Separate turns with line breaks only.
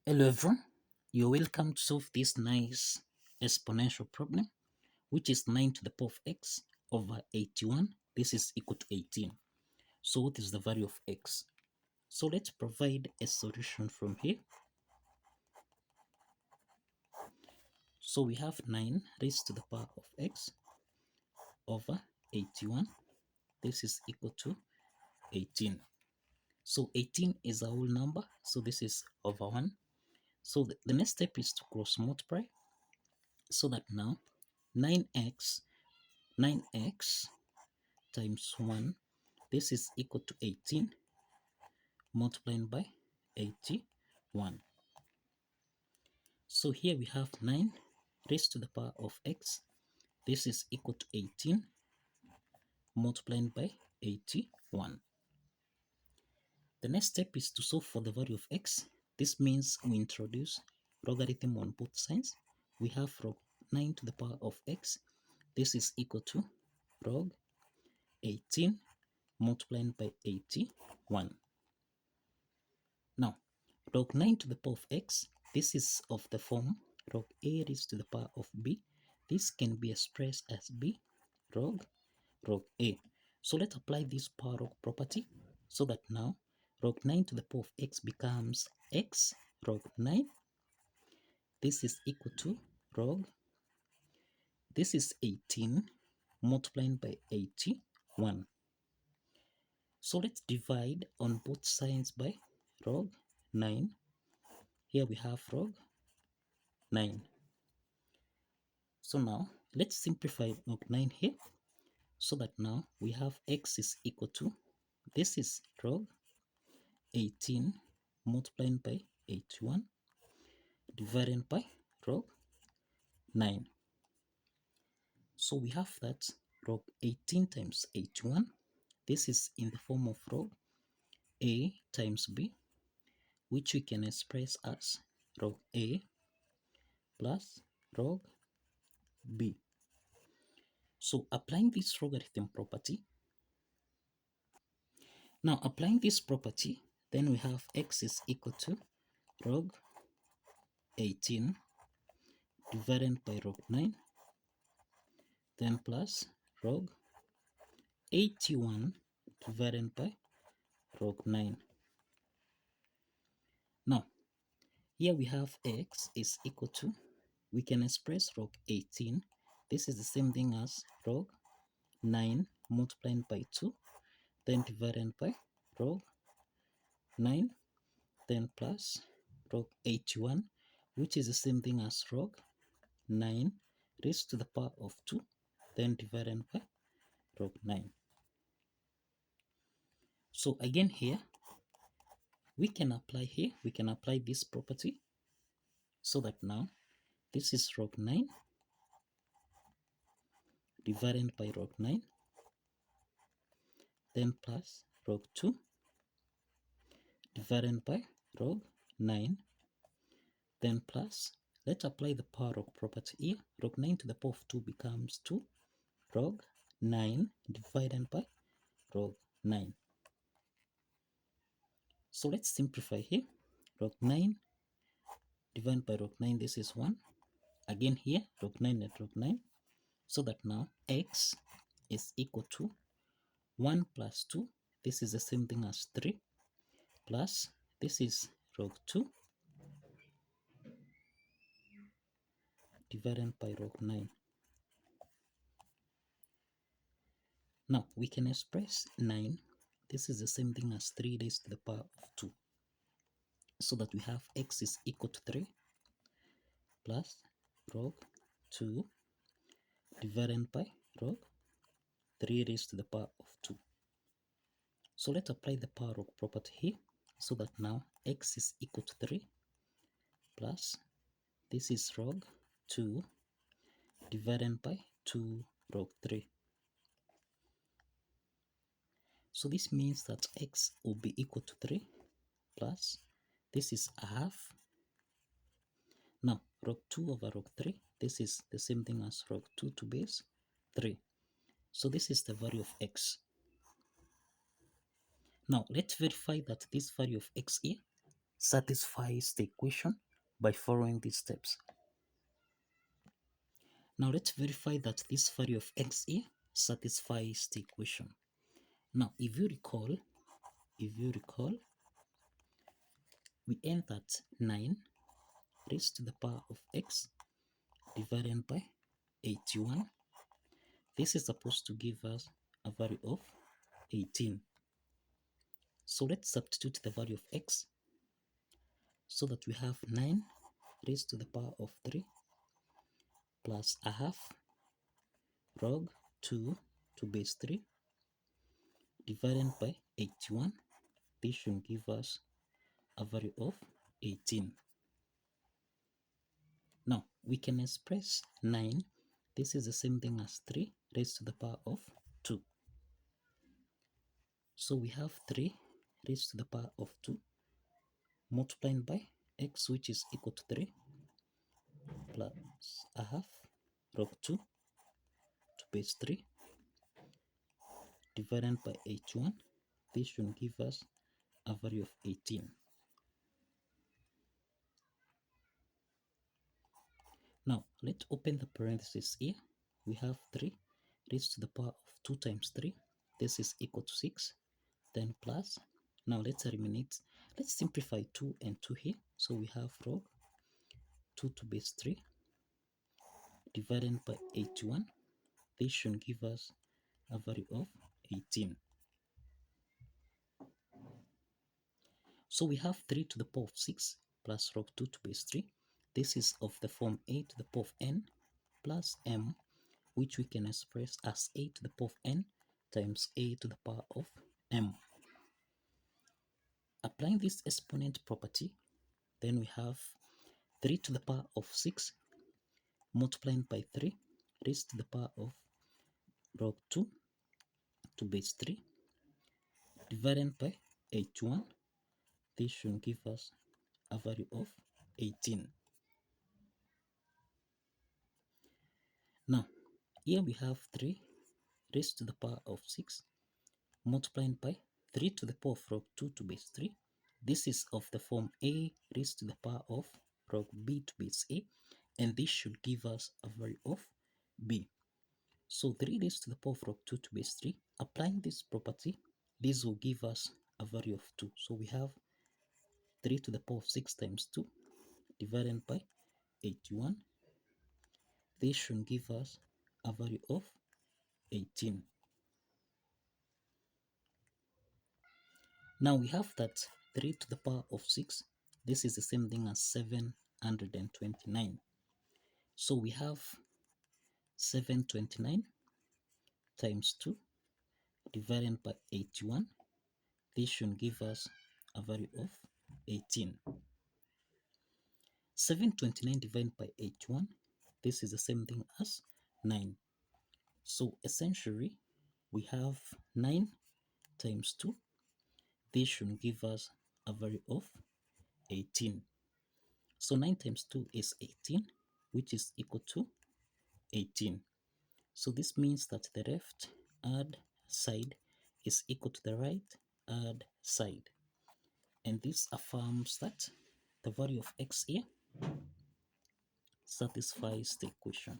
Hello everyone, you're welcome to solve this nice exponential problem, which is 9 to the power of x over 81. This is equal to 18. So what is the value of x? So let's provide a solution from here. So we have 9 raised to the power of x over 81. This is equal to 18. So 18 is a whole number, so this is over 1. So the next step is to cross multiply, so that now 9x times 1, this is equal to 18 multiplied by 81. So here we have 9 raised to the power of x. This is equal to 18 multiplied by 81. The next step is to solve for the value of x. This means we introduce logarithm on both sides. We have log 9 to the power of x. This is equal to log 18 multiplied by 81. Now, log 9 to the power of x, this is of the form log a raised to the power of b. This can be expressed as b log a. So let's apply this power log property, so that now log 9 to the power of x becomes x log 9. This is equal to log, this is 18 multiplied by 81. So let's divide on both sides by log 9. Here we have log 9. So now let's simplify log 9 here, so that now we have x is equal to, this is log 18 multiplied by 81 divided by log 9. So we have that log 18 times 81, this is in the form of log a times b, which we can express as log a plus log b. So applying this logarithm property, now applying this property, then we have x is equal to log 18 divided by log 9, then plus log 81 divided by log 9. Now, here we have x is equal to, we can express log 18. This is the same thing as log 9 multiplied by 2, then divided by log 9, then plus log 81, which is the same thing as log 9 raised to the power of 2, then divided by log 9. So again here, we can apply this property, so that now this is log 9 divided by log 9, then plus log 2 divided by log 9, then plus, let's apply the power log property here. Log 9 to the power of 2 becomes 2 log 9 divided by log 9. So let's simplify here. Log 9 divided by log 9, this is 1. Again here, log 9 and log 9. So that now x is equal to 1 plus 2. This is the same thing as 3. Plus, this is log 2 divided by log 9. Now, we can express 9. This is the same thing as 3 raised to the power of 2. So that we have x is equal to 3 plus log 2 divided by log 3 raised to the power of 2. So let's apply the power log property here, so that now x is equal to 3 plus, this is log 2 divided by 2 log 3. So this means that x will be equal to 3 plus, this is a half. Now log 2 over log 3, this is the same thing as log 2 to base 3. So this is the value of x. Now let's verify that this value of x here satisfies the equation by following these steps. Now let's verify that this value of x here satisfies the equation. Now if you recall, we end at 9 raised to the power of x divided by 81. This is supposed to give us a value of 18. So let's substitute the value of x so that we have 9 raised to the power of 3 plus a half log 2 to base 3 divided by 81. This should give us a value of 18. Now we can express 9. This is the same thing as 3 raised to the power of 2. So we have 3 raised to the power of 2 multiplied by x, which is equal to 3 plus a half log 2 to base 3 divided by 81. This should give us a value of 18. Now let's open the parentheses here. We have 3 raised to the power of 2 times 3. This is equal to 6. Then plus. Now let's eliminate. Let's simplify 2 and 2 here. So we have log 2 to base 3 divided by 81. This should give us a value of 18. So we have 3 to the power of 6 plus log 2 to base 3. This is of the form a to the power of n plus m, which we can express as a to the power of n times a to the power of m. Applying this exponent property, then we have 3 to the power of 6 multiplied by 3 raised to the power of log 2 to base 3 divided by 81. This should give us a value of 18. Now, here we have 3 raised to the power of 6 multiplied by 3 to the power of log 2 to base 3. This is of the form a raised to the power of log b to base a, and this should give us a value of b. So 3 raised to the power of log 2 to base 3, applying this property, this will give us a value of 2. So we have 3 to the power of 6 times 2 divided by 81. This should give us a value of 18. Now we have that 3 to the power of 6, this is the same thing as 729. So we have 729 times 2 divided by 81. This should give us a value of 18. 729 divided by 81, this is the same thing as 9. So essentially, we have 9 times 2. This should give us a value of 18. So 9 times 2 is 18, which is equal to 18. So this means that the left hand side is equal to the right hand side. And this affirms that the value of x here satisfies the equation.